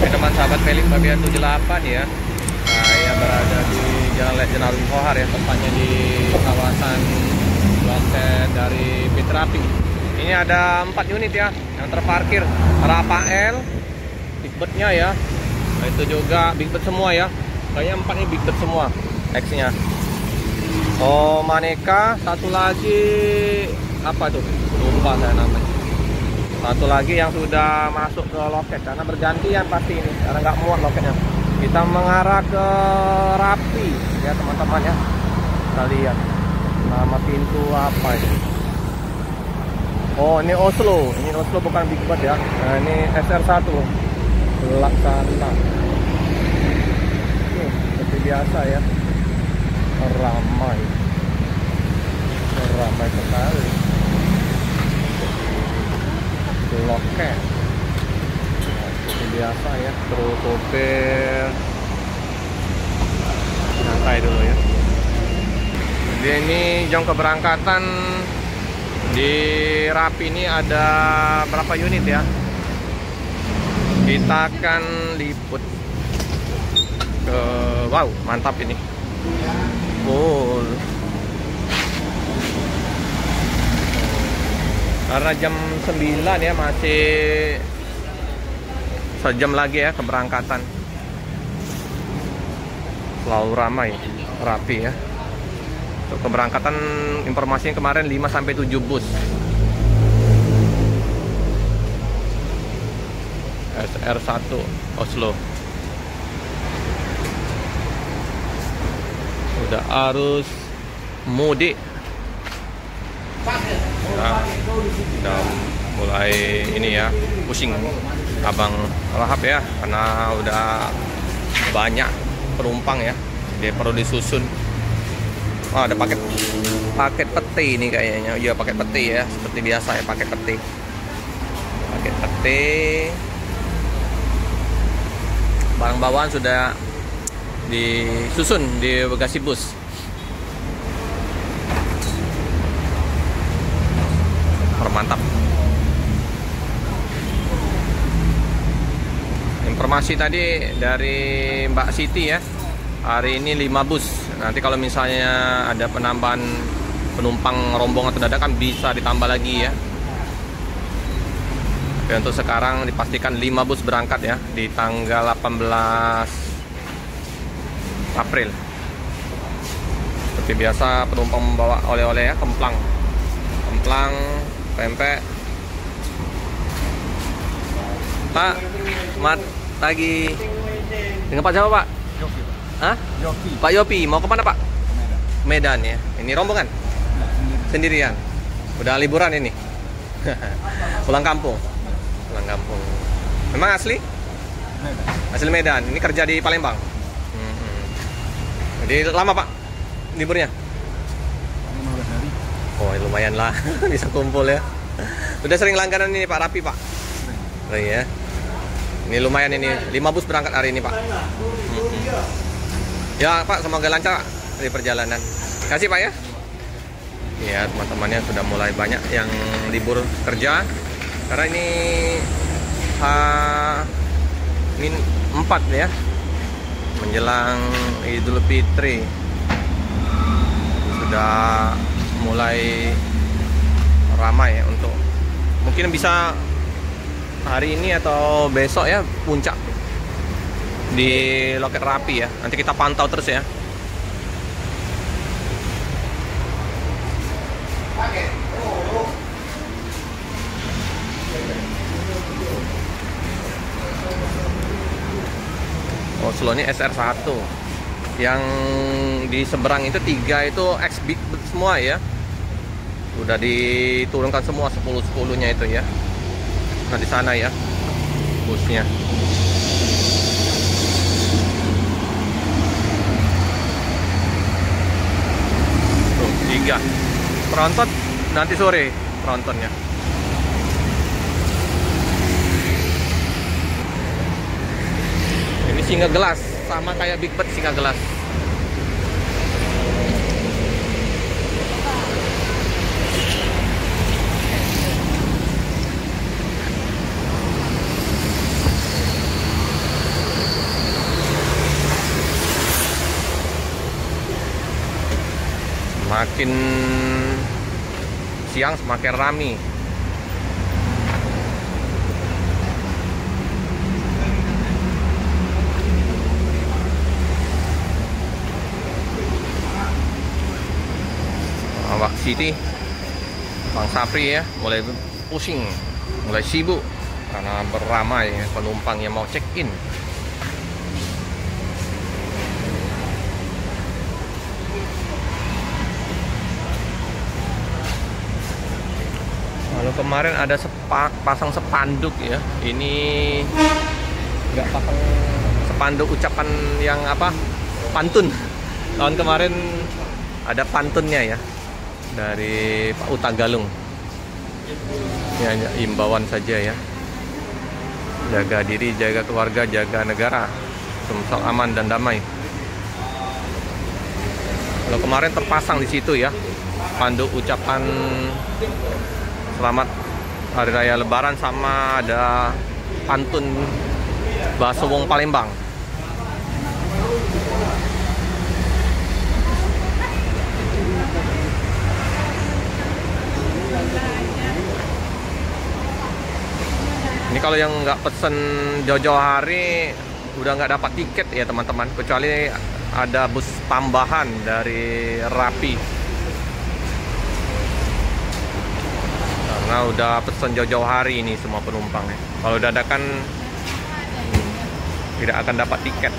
Teman sahabat Felix Fabian 78 ya. Saya berada di Jalan Letjen Agung Kohar ya, tepatnya di kawasan loket dari Fitrapi. Ini ada 4 unit ya yang terparkir. Rafael, Big Bird-nya ya. Nah, itu juga Big Bird semua ya. Kayaknya 4 ini Big Bird semua X-nya. Oh, Maneka, satu lagi apa tuh? Lupa saya namanya. Satu lagi yang sudah masuk ke loket karena bergantian pasti ini karena nggak muat loketnya. Kita mengarah ke Rapi ya teman-teman ya. Kita lihat nama pintu apa ini. Oh, ini Oslo. Ini Oslo bukan Big Bird ya. Nah, ini SR1 Laksana. Seperti biasa ya. Ramai sekali loket. Seperti biasa ya, terus sopir santai dulu ya. Jadi ini jam keberangkatan di Rapi ini ada berapa unit ya. Kita akan liput ke, wow mantap ini. Cool. Karena jam 9 ya, masih sejam lagi ya keberangkatan. Selalu ramai Rapi ya. Untuk keberangkatan informasinya kemarin 5-7 bus. SR1 Oslo. Udah arus mudik. Nah, udah mulai ini ya, pusing Abang Rahab ya, karena udah banyak penumpang ya, dia perlu disusun. Oh, ada paket peti ini kayaknya. Iya, paket peti ya, seperti biasa ya, paket peti. Barang bawaan sudah disusun di bagasi bus. Mantap. Informasi tadi dari Mbak Siti ya, hari ini 5 bus. Nanti kalau misalnya ada penambahan penumpang rombongan atau dadakan bisa ditambah lagi ya. Tapi untuk sekarang dipastikan 5 bus berangkat ya di tanggal 18 April. Seperti biasa penumpang membawa oleh-oleh ya, kemplang, pempek. Pak, mat lagi dengan Pak siapa Pak? Yopi, Pak. Hah? Yopi. Pak Yopi, mau kemana Pak? Medan. Medan ya. Ini rombongan? Sendirian. Udah liburan ini. Pulang kampung. Memang asli? Medan. Asli Medan. Ini kerja di Palembang. Jadi lama Pak liburnya? 15 hari. Oh, lumayan lah. Bisa kumpul ya. Udah sering langganan ini Pak Rapi Pak? Sering ya. Ini lumayan ini, 5 bus berangkat hari ini Pak. Ya Pak, semoga lancar di perjalanan. Kasih Pak ya. Ya teman-temannya sudah mulai banyak yang libur kerja. Karena ini H-4 ya, menjelang Idul Fitri. Sudah mulai ramai ya, untuk mungkin bisa hari ini atau besok ya puncak di loket Rapi ya. Nanti kita pantau terus ya. Oslo ini SR1. Yang di seberang itu 3 itu X Big semua ya. Udah diturunkan semua 10-10-nya itu ya. Nah di sana ya busnya. Tuh 3. Penonton nanti sore penontonnya. Ini singa gelas, sama kayak Big Bird singa gelas. Semakin siang semakin ramai. Awak City, Bang Sapri ya, mulai pusing, mulai sibuk karena beramai penumpang yang mau check-in. Lalu kemarin ada pasang spanduk ya. Ini nggak pasang spanduk ucapan yang apa? Pantun. Tahun kemarin ada pantunnya ya dari Pak Utagalung. Ini hanya imbauan saja ya. Jaga diri, jaga keluarga, jaga negara. Sumsel aman dan damai. Kalau kemarin terpasang di situ ya, spanduk ucapan selamat Hari Raya Lebaran sama ada pantun bahasa wong Palembang. Ini kalau yang nggak pesen jauh-jauh hari udah nggak dapat tiket ya teman-teman, kecuali ada bus tambahan dari Rapi. Karena udah pesen jauh-jauh hari ini semua penumpang ya. Kalau dadakan tidak akan dapat tiket.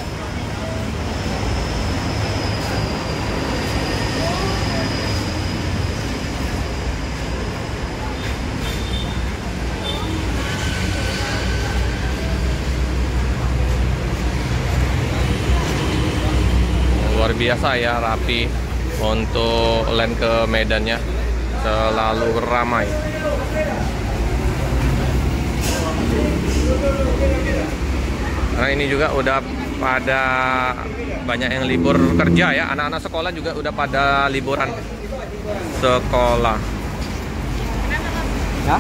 Luar biasa ya Rapi untuk land ke Medannya selalu ramai. Karena ini juga udah pada banyak yang libur kerja ya, anak-anak sekolah juga udah pada liburan sekolah. Ya?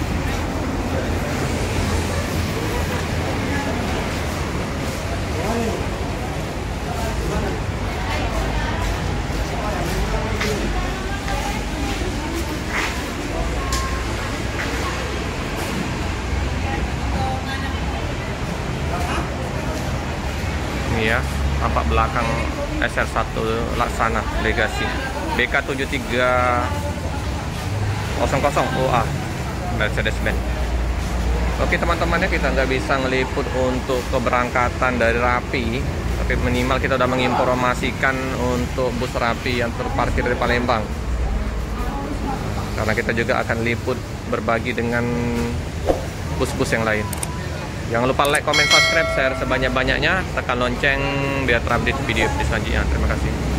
Ya, tampak belakang SR1 Laksana Legasi BK7300 OA Mercedes-Benz. Oke teman-temannya, kita nggak bisa ngeliput untuk keberangkatan dari Rapi, tapi minimal kita udah menginformasikan untuk bus Rapi yang terparkir di Palembang, karena kita juga akan liput berbagi dengan bus-bus yang lain. Jangan lupa like, comment, subscribe, share sebanyak-banyaknya, tekan lonceng biar terupdate video selanjutnya. Terima kasih.